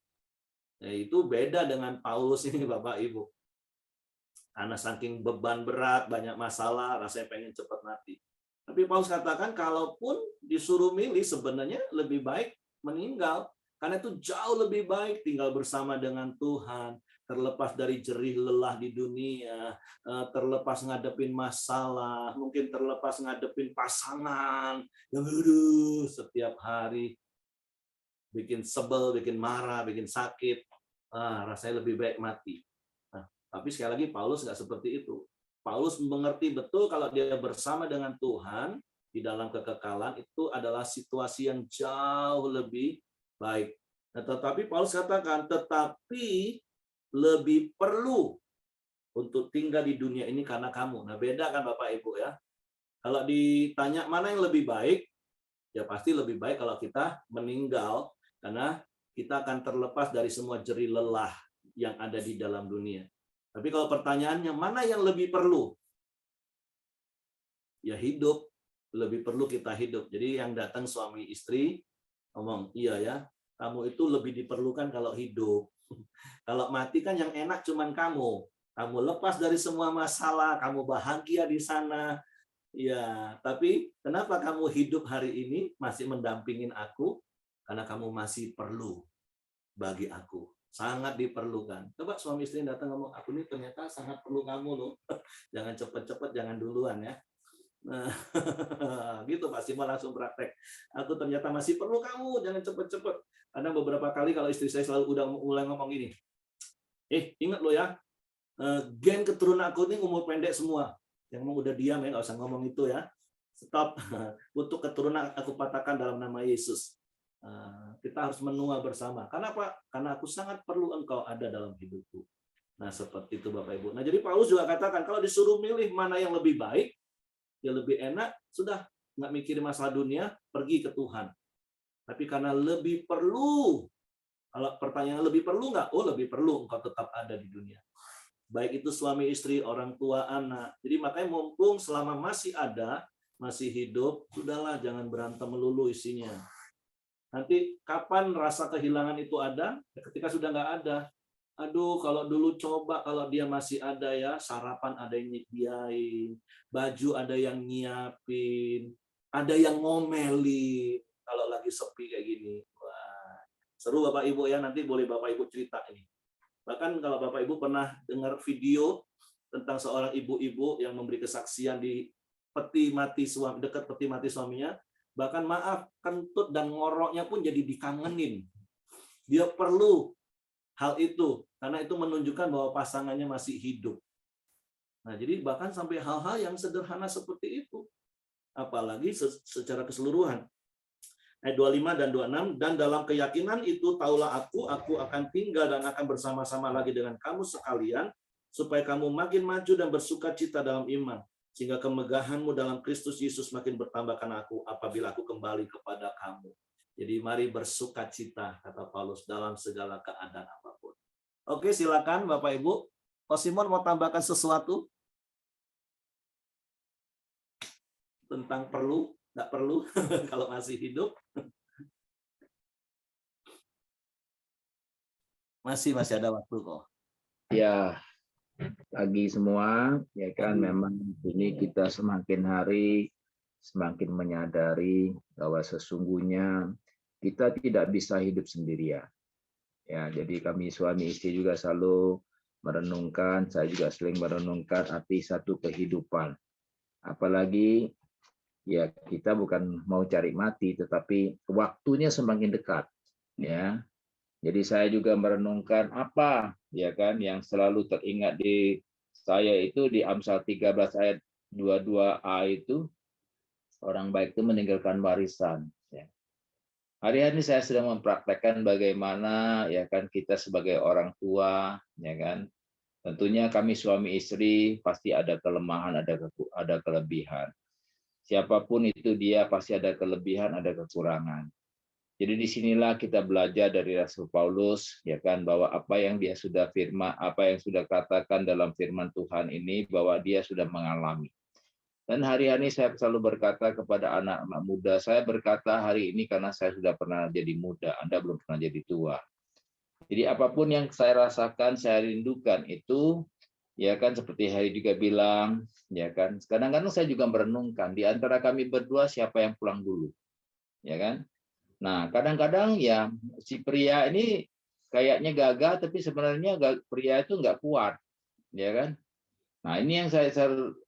Ya, itu beda dengan Paulus ini, Bapak Ibu. Karena saking beban berat, banyak masalah, rasanya pengen cepat mati. Tapi Paulus katakan, kalaupun disuruh milih, sebenarnya lebih baik meninggal. Karena itu jauh lebih baik tinggal bersama dengan Tuhan, terlepas dari jerih lelah di dunia, terlepas ngadepin masalah, mungkin terlepas ngadepin pasangan yang setiap hari bikin sebel, bikin marah, bikin sakit. Rasanya lebih baik mati. Nah, tapi sekali lagi Paulus nggak seperti itu. Paulus mengerti betul kalau dia bersama dengan Tuhan di dalam kekekalan itu adalah situasi yang jauh lebih baik. Nah, tetapi Paulus katakan, tetapi lebih perlu untuk tinggal di dunia ini karena kamu. Nah, beda kan Bapak Ibu ya. Kalau ditanya mana yang lebih baik, ya pasti lebih baik kalau kita meninggal, karena kita akan terlepas dari semua jerih lelah yang ada di dalam dunia. Tapi kalau pertanyaannya mana yang lebih perlu? Ya hidup, lebih perlu kita hidup. Jadi yang datang suami istri ngomong, iya ya, kamu itu lebih diperlukan kalau hidup. Kalau mati kan yang enak cuman kamu. Kamu lepas dari semua masalah, kamu bahagia di sana. Ya, tapi kenapa kamu hidup hari ini masih mendampingin aku? Karena kamu masih perlu bagi aku. Sangat diperlukan. Coba suami istri datang ngomong, aku ini ternyata sangat perlu kamu loh. Jangan cepet-cepet, jangan duluan ya. Nah, gitu pasti mau langsung praktek. Aku ternyata masih perlu kamu, jangan cepet-cepet. Karena beberapa kali kalau istri saya selalu udah mulai ngomong gini, ingat lo ya, gen keturunan aku ini umur pendek semua. Yang ngomong udah diam ya, nggak usah ngomong itu ya. Stop. Untuk keturunan aku patahkan dalam nama Yesus. Kita harus menua bersama. Kenapa? Karena aku sangat perlu engkau ada dalam hidupku. Nah, seperti itu Bapak Ibu. Nah, jadi Paulus juga katakan, kalau disuruh milih mana yang lebih baik, ya lebih enak, sudah nggak mikirin masalah dunia, pergi ke Tuhan. Tapi karena lebih perlu, kalau pertanyaan lebih perlu nggak? Oh, lebih perlu, engkau tetap ada di dunia. Baik itu suami istri, orang tua, anak. Jadi makanya mumpung selama masih ada, masih hidup, sudahlah jangan berantem melulu isinya. Nanti kapan rasa kehilangan itu ada? Ketika sudah nggak ada. Aduh, kalau dulu coba, kalau dia masih ada ya, sarapan ada yang nyediain, baju ada yang nyiapin, ada yang ngomelin kalau lagi sepi kayak gini. Wah, seru Bapak Ibu ya, nanti boleh Bapak Ibu cerita ini. Bahkan kalau Bapak Ibu pernah dengar video tentang seorang ibu-ibu yang memberi kesaksian di peti mati suami, dekat peti mati suaminya, bahkan maaf, kentut dan ngoroknya pun jadi dikangenin. Dia perlu hal itu, karena itu menunjukkan bahwa pasangannya masih hidup. Nah, jadi bahkan sampai hal-hal yang sederhana seperti itu. Apalagi secara keseluruhan. Ayat 25 dan 26, dan dalam keyakinan itu, taulah aku akan tinggal dan akan bersama-sama lagi dengan kamu sekalian, supaya kamu makin maju dan bersuka cita dalam iman, sehingga kemegahanmu dalam Kristus Yesus makin bertambah karena aku apabila aku kembali kepada kamu. Jadi mari bersuka cita, kata Paulus, dalam segala keadaan apapun. Oke, silakan Bapak Ibu. Pak Simon mau tambahkan sesuatu tentang perlu, nggak perlu kalau masih hidup? Masih ada waktu kok. Ya, pagi semua, ya kan, memang ini kita semakin hari semakin menyadari bahwa sesungguhnya kita tidak bisa hidup sendirian. Ya, jadi kami suami istri juga selalu merenungkan, saya juga sering merenungkan arti satu kehidupan. Apalagi ya kita bukan mau cari mati, tetapi waktunya semakin dekat. Ya, jadi saya juga merenungkan apa ya kan yang selalu teringat di saya itu di Amsal 13 ayat 22a itu, orang baik itu meninggalkan warisan. Ya. Hari-hari ini saya sedang mempraktekkan bagaimana ya kan kita sebagai orang tua, ya kan. Tentunya kami suami istri pasti ada kelemahan, ada kelebihan. Siapapun itu dia pasti ada kelebihan, ada kekurangan. Jadi disinilah kita belajar dari Rasul Paulus, ya kan, bahwa apa yang dia sudah apa yang sudah katakan dalam firman Tuhan ini, bahwa dia sudah mengalami. Dan hari-hari saya selalu berkata kepada anak-anak muda, saya berkata hari ini karena saya sudah pernah jadi muda, Anda belum pernah jadi tua. Jadi apapun yang saya rasakan, saya rindukan itu, ya kan, seperti Hari juga bilang, ya kan. Kadang-kadang saya juga merenungkan di antara kami berdua siapa yang pulang dulu, ya kan. Nah, kadang-kadang ya si pria ini kayaknya gagah, tapi sebenarnya pria itu nggak kuat, ya kan? Nah, ini yang saya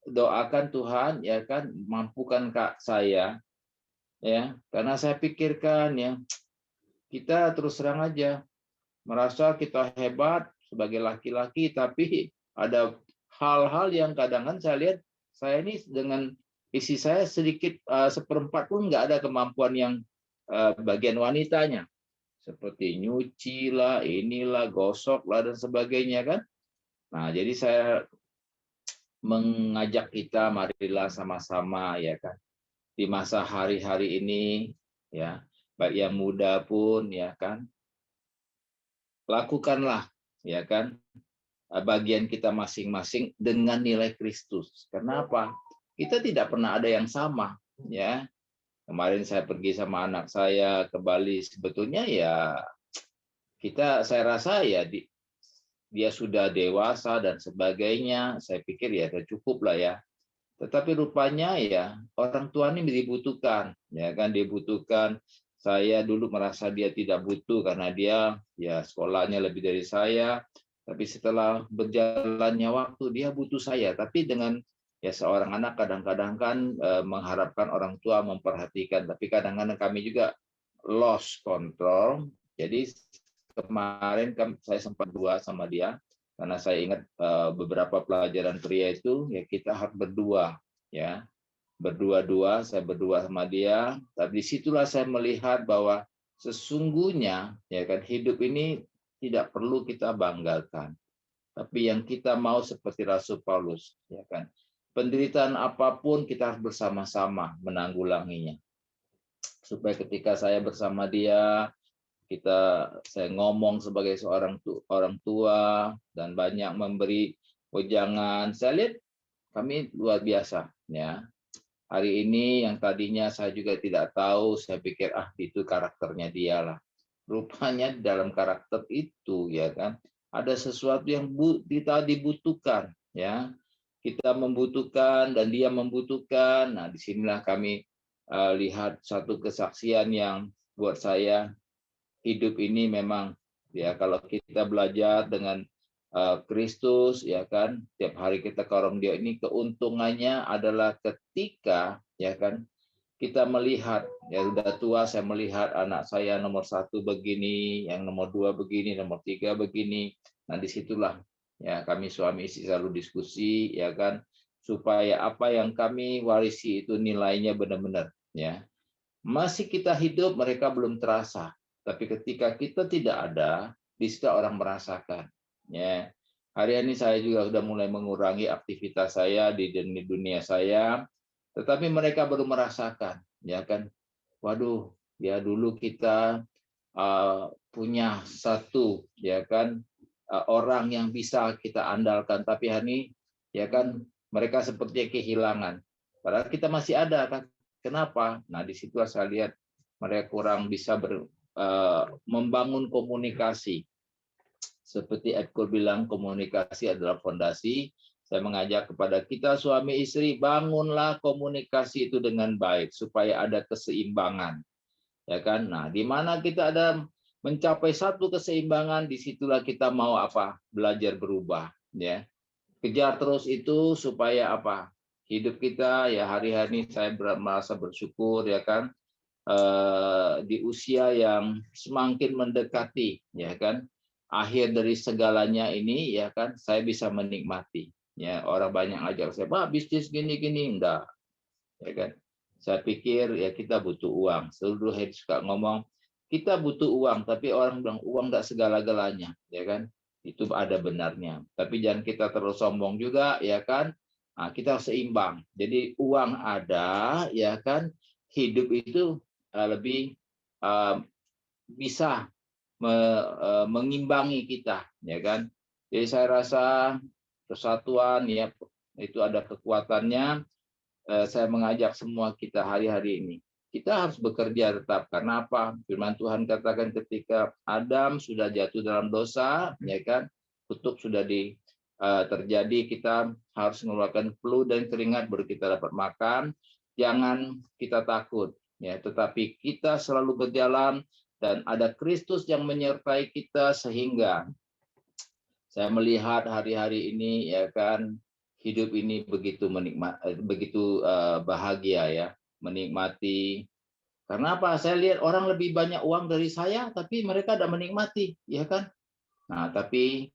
doakan Tuhan, ya kan, mampukan Kak saya, ya, karena saya pikirkan ya kita terus terang aja merasa kita hebat sebagai laki-laki, tapi ada hal-hal yang kadang-kadang saya lihat saya ini dengan isi saya sedikit seperempat pun nggak ada kemampuan yang bagian wanitanya. seperti nyuci lah, inilah, gosok lah dan sebagainya kan. Nah, jadi saya mengajak kita marilah sama-sama ya kan di masa hari-hari ini ya, baik yang muda pun ya kan, lakukanlah ya kan bagian kita masing-masing dengan nilai Kristus. Kenapa? Kita tidak pernah ada yang sama ya. Kemarin saya pergi sama anak saya ke Bali, sebetulnya ya saya rasa ya dia sudah dewasa dan sebagainya. Saya pikir ya cukup lah ya. Tetapi rupanya ya orang tua ini dibutuhkan, ya kan dibutuhkan. Saya dulu merasa dia tidak butuh karena dia ya sekolahnya lebih dari saya. Tapi setelah berjalannya waktu dia butuh saya. Tapi dengan ya seorang anak kadang-kadang kan mengharapkan orang tua memperhatikan. Tapi kadang-kadang kami juga lost control. Jadi kemarin saya sempat dua sama dia karena saya ingat beberapa pelajaran pria itu ya kita harus berdua ya berdua-dua, saya berdua sama dia. Tapi disitulah saya melihat bahwa sesungguhnya ya kan hidup ini tidak perlu kita banggakan, tapi yang kita mau seperti Rasul Paulus ya kan, penderitaan apapun kita harus bersama-sama menanggulanginya, supaya ketika saya bersama dia saya ngomong sebagai seorang orang tua dan banyak memberi wejangan. Saya lihat kami luar biasa ya. Hari ini yang tadinya saya juga tidak tahu, saya pikir itu karakternya dia lah. Rupanya dalam karakter itu ya kan ada sesuatu yang kita dibutuhkan ya. Kita membutuhkan dan dia membutuhkan. Nah, disinilah kami lihat satu kesaksian yang buat saya hidup ini memang ya kalau kita belajar dengan Kristus ya kan tiap hari kita ke orang dia ini keuntungannya adalah ketika ya kan kita melihat ya udah tua saya melihat anak saya nomor 1 begini, yang nomor 2 begini, nomor 3 begini. Nah disitulah ya kami suami istri selalu diskusi ya kan supaya apa yang kami warisi itu nilainya benar-benar ya. Masih kita hidup mereka belum terasa. Tapi ketika kita tidak ada, di situ orang merasakan. Ya, hari ini saya juga sudah mulai mengurangi aktivitas saya di dunia saya, tetapi mereka baru merasakan, ya kan? Waduh, ya dulu kita punya satu, ya kan, orang yang bisa kita andalkan, tapi hari ini, ya kan, mereka seperti kehilangan. Padahal kita masih ada, kan? Kenapa? Nah, di situ saya lihat mereka kurang bisa membangun komunikasi. Seperti Epkur bilang, komunikasi adalah fondasi. Saya mengajak kepada kita suami istri, bangunlah komunikasi itu dengan baik supaya ada keseimbangan. Ya kan? Nah, di mana kita ada mencapai satu keseimbangan, disitulah kita mau apa? Belajar berubah. Ya, kejar terus itu supaya apa? Hidup kita ya hari-hari ini saya merasa bersyukur ya kan. Di usia yang semakin mendekati ya kan akhir dari segalanya ini ya kan saya bisa menikmati ya orang banyak ajak saya Pak bisnis gini-gini enggak ya kan saya pikir ya kita butuh uang seluruh head suka ngomong kita butuh uang tapi orang bilang uang enggak segala-galanya ya kan itu ada benarnya tapi jangan kita terus sombong juga ya kan kita seimbang jadi uang ada ya kan hidup itu lebih bisa mengimbangi kita ya kan jadi saya rasa persatuan ya itu ada kekuatannya saya mengajak semua kita hari-hari ini kita harus bekerja tetap karena apa firman Tuhan katakan ketika Adam sudah jatuh dalam dosa ya kan kutuk sudah terjadi kita harus mengeluarkan peluh dan keringat baru kita dapat makan jangan kita takut ya tetapi kita selalu berjalan dan ada Kristus yang menyertai kita sehingga saya melihat hari-hari ini ya kan hidup ini begitu bahagia ya menikmati karena apa saya lihat orang lebih banyak uang dari saya tapi mereka tidak menikmati ya kan nah tapi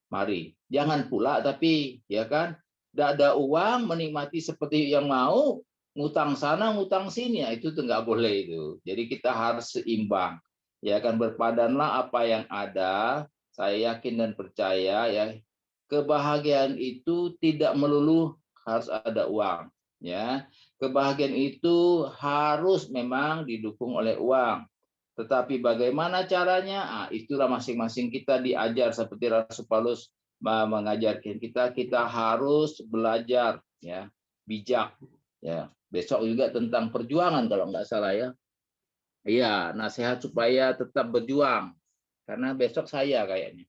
mari jangan pula tapi ya kan tidak ada uang menikmati seperti yang mau ngutang sana, ngutang sini, ya itu tuh nggak boleh itu. Jadi kita harus seimbang. Ya kan, berpadanlah apa yang ada. Saya yakin dan percaya ya, kebahagiaan itu tidak melulu harus ada uang, ya. Kebahagiaan itu harus memang didukung oleh uang. Tetapi bagaimana caranya? Itulah masing-masing kita diajar, seperti Rasul Paulus mengajarkan kita, kita harus belajar ya, bijak ya. Besok juga tentang perjuangan kalau nggak salah ya. Iya, nasihat supaya tetap berjuang karena besok saya kayaknya.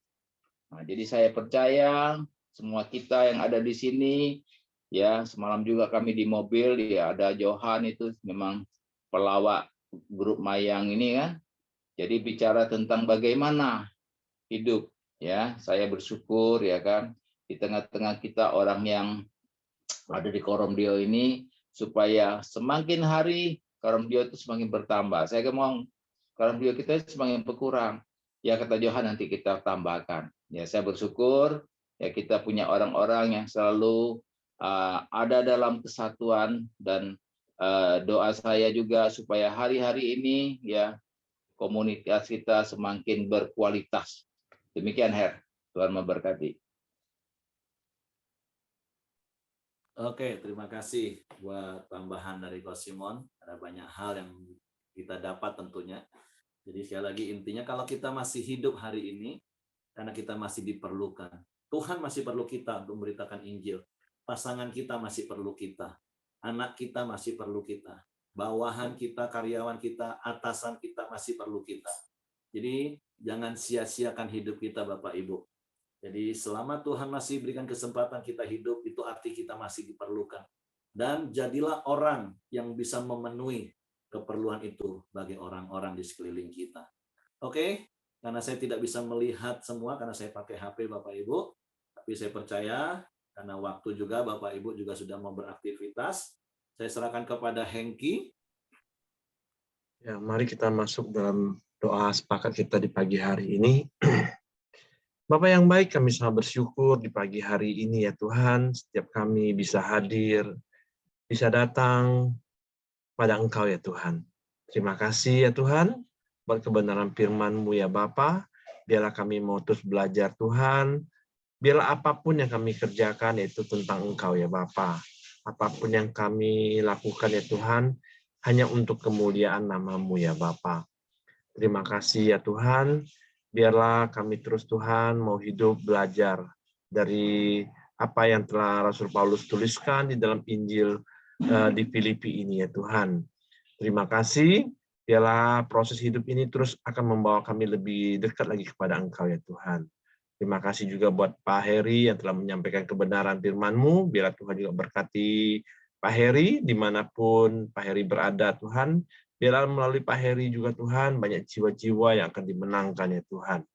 Nah, jadi saya percaya semua kita yang ada di sini ya, semalam juga kami di mobil ya, ada Johan itu memang pelawak grup Mayang ini kan. Jadi bicara tentang bagaimana hidup ya, saya bersyukur ya kan di tengah-tengah kita orang yang ada di Koromdio ini, supaya semakin hari Koromdio itu semakin bertambah. Saya ngomong Koromdio kita semakin berkurang. Ya kata Johan, nanti kita tambahkan. Ya saya bersyukur ya kita punya orang-orang yang selalu ada dalam kesatuan, dan doa saya juga supaya hari-hari ini ya komunitas kita semakin berkualitas. Demikian Her, Tuhan memberkati. Oke, terima kasih buat tambahan dari Coach Simon. Ada banyak hal yang kita dapat tentunya. Jadi sekali lagi intinya kalau kita masih hidup hari ini, karena kita masih diperlukan. Tuhan masih perlu kita untuk memberitakan Injil. Pasangan kita masih perlu kita. Anak kita masih perlu kita. Bawahan kita, karyawan kita, atasan kita masih perlu kita. Jadi jangan sia-siakan hidup kita Bapak Ibu. Jadi selama Tuhan masih berikan kesempatan kita hidup, itu arti kita masih diperlukan. Dan jadilah orang yang bisa memenuhi keperluan itu bagi orang-orang di sekeliling kita. Oke, karena saya tidak bisa melihat semua karena saya pakai HP Bapak Ibu, tapi saya percaya karena waktu juga Bapak Ibu juga sudah mau beraktivitas, saya serahkan kepada Hengki. Ya, mari kita masuk dalam doa sepakat kita di pagi hari ini. Bapak yang baik, kami sangat bersyukur di pagi hari ini ya Tuhan, setiap kami bisa hadir, bisa datang pada Engkau ya Tuhan. Terima kasih ya Tuhan, buat kebenaran firman-Mu ya Bapa. Biarlah kami mau terus belajar Tuhan, biarlah apapun yang kami kerjakan yaitu tentang Engkau ya Bapa. Apapun yang kami lakukan ya Tuhan, hanya untuk kemuliaan nama-Mu ya Bapa. Terima kasih ya Tuhan, biarlah kami terus Tuhan mau hidup belajar dari apa yang telah Rasul Paulus tuliskan di dalam Injil di Filipi ini ya Tuhan. Terima kasih, biarlah proses hidup ini terus akan membawa kami lebih dekat lagi kepada Engkau ya Tuhan. Terima kasih juga buat Pak Heri yang telah menyampaikan kebenaran firman-Mu, biarlah Tuhan juga berkati Pak Heri dimanapun Pak Heri berada Tuhan. Biarlah melalui Pak Heri juga Tuhan, banyak jiwa-jiwa yang akan dimenangkan ya Tuhan.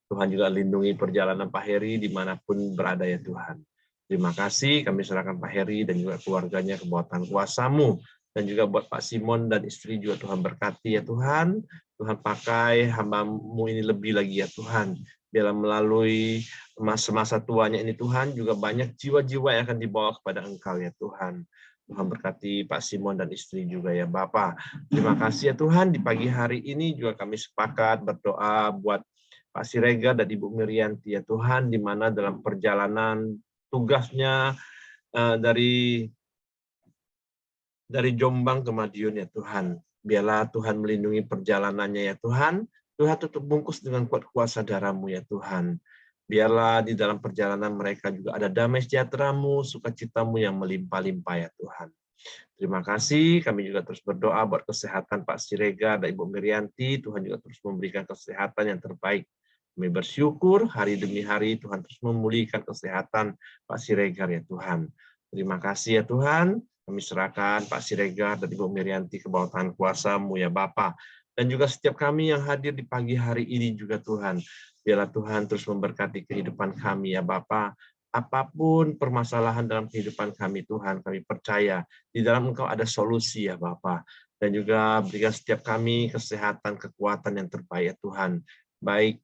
Tuhan juga lindungi perjalanan Pak Heri dimanapun berada ya Tuhan. Terima kasih, kami serahkan Pak Heri dan juga keluarganya ke bawah tangan kuasa-Mu. Dan juga buat Pak Simon dan istri juga Tuhan berkati ya Tuhan. Tuhan pakai hamba-Mu ini lebih lagi ya Tuhan. Biarlah melalui masa-masa tuanya ini Tuhan, juga banyak jiwa-jiwa yang akan dibawa kepada Engkau ya Tuhan. Tuhan berkati Pak Simon dan istri juga ya Bapak. Terima kasih ya Tuhan, di pagi hari ini juga kami sepakat berdoa buat Pak Siregar dan Ibu Mirianti ya Tuhan, di mana dalam perjalanan tugasnya dari Jombang ke Madiun ya Tuhan. Biarlah Tuhan melindungi perjalanannya ya Tuhan. Tuhan tutup bungkus dengan kuat kuasa darah-Mu ya Tuhan. Biarlah di dalam perjalanan mereka juga ada damai sejahtera-Mu, sukacita-Mu yang melimpah-limpah ya Tuhan. Terima kasih, kami juga terus berdoa buat kesehatan Pak Siregar dan Ibu Mirianti. Tuhan juga terus memberikan kesehatan yang terbaik. Kami bersyukur hari demi hari Tuhan terus memulihkan kesehatan Pak Siregar ya Tuhan. Terima kasih ya Tuhan, kami serahkan Pak Siregar dan Ibu Mirianti ke bawah tangan kuasa-Mu ya Bapa. Dan juga setiap kami yang hadir di pagi hari ini juga Tuhan. Biarlah Tuhan terus memberkati kehidupan kami ya Bapa. Apapun permasalahan dalam kehidupan kami Tuhan, kami percaya di dalam Engkau ada solusi ya Bapa. Dan juga berikan setiap kami kesehatan, kekuatan yang terbaik ya Tuhan. Baik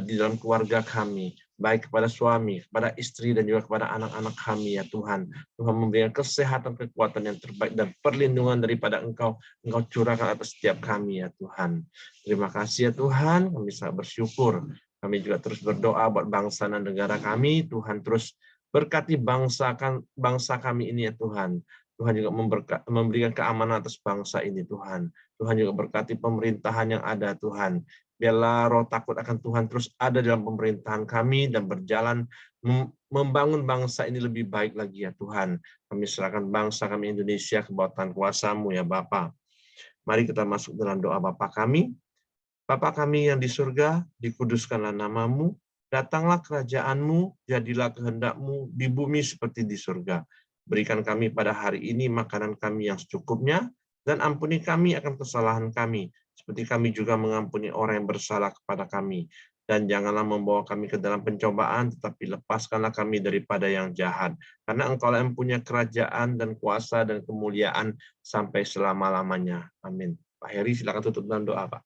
di dalam keluarga kami, baik kepada suami, kepada istri, dan juga kepada anak-anak kami ya Tuhan. Tuhan memberikan kesehatan, kekuatan yang terbaik, dan perlindungan daripada Engkau curahkan atas setiap kami ya Tuhan. Terima kasih ya Tuhan, kami sangat bersyukur. Kami juga terus berdoa buat bangsa dan negara kami. Tuhan terus berkati bangsa kami ini ya Tuhan. Tuhan juga memberikan keamanan atas bangsa ini Tuhan. Tuhan juga berkati pemerintahan yang ada Tuhan. Biarlah roh takut akan Tuhan terus ada dalam pemerintahan kami dan berjalan membangun bangsa ini lebih baik lagi ya Tuhan. Kami serahkan bangsa kami Indonesia ke bawah tangan kuasa-Mu ya Bapa. Mari kita masuk dalam doa Bapa kami. Bapa kami yang di surga, dikuduskanlah nama-Mu, datanglah kerajaan-Mu, jadilah kehendak-Mu di bumi seperti di surga. Berikan kami pada hari ini makanan kami yang secukupnya, dan ampuni kami akan kesalahan kami, seperti kami juga mengampuni orang yang bersalah kepada kami. Dan janganlah membawa kami ke dalam pencobaan, tetapi lepaskanlah kami daripada yang jahat. Karena Engkau yang punya kerajaan dan kuasa dan kemuliaan sampai selama-lamanya. Amin. Pak Heri, silakan tutup dengan doa, Pak.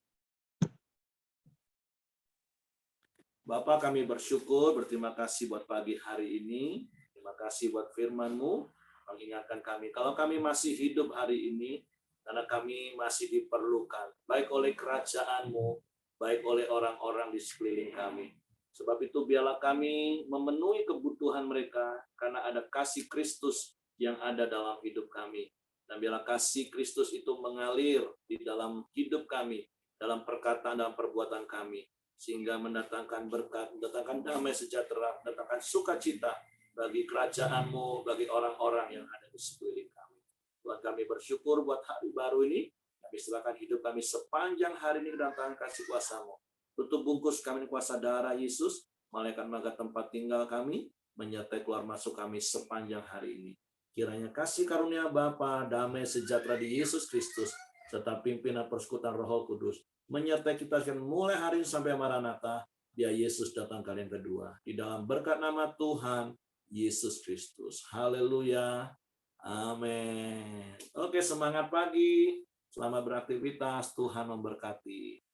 Bapa, kami bersyukur, berterima kasih buat pagi hari ini. Terima kasih buat firman-Mu, mengingatkan kami. Kalau kami masih hidup hari ini, karena kami masih diperlukan, baik oleh kerajaan-Mu, baik oleh orang-orang di sekeliling kami. Sebab itu biarlah kami memenuhi kebutuhan mereka, karena ada kasih Kristus yang ada dalam hidup kami. Dan biarlah kasih Kristus itu mengalir di dalam hidup kami, dalam perkataan dan perbuatan kami, sehingga mendatangkan berkat, mendatangkan damai sejahtera, mendatangkan sukacita bagi kerajaan-Mu, bagi orang-orang yang ada di sekeliling kami. Tuhan, kami bersyukur buat hari baru ini. Kami serahkan hidup kami sepanjang hari ini ke dalam tangan kasih kuasa-Mu. Tutup bungkus kami kuasa darah Yesus, malaikat-malaikat tempat tinggal kami, menyertai keluar masuk kami sepanjang hari ini. Kiranya kasih karunia Bapa, damai sejahtera di Yesus Kristus, serta pimpinan persekutuan Roh Kudus menyertai kita mulai hari ini sampai Maranatha, dia Yesus datang kali yang kedua. Di dalam berkat nama Tuhan Yesus Kristus. Haleluya. Amin. Oke, semangat pagi. Selamat beraktivitas. Tuhan memberkati.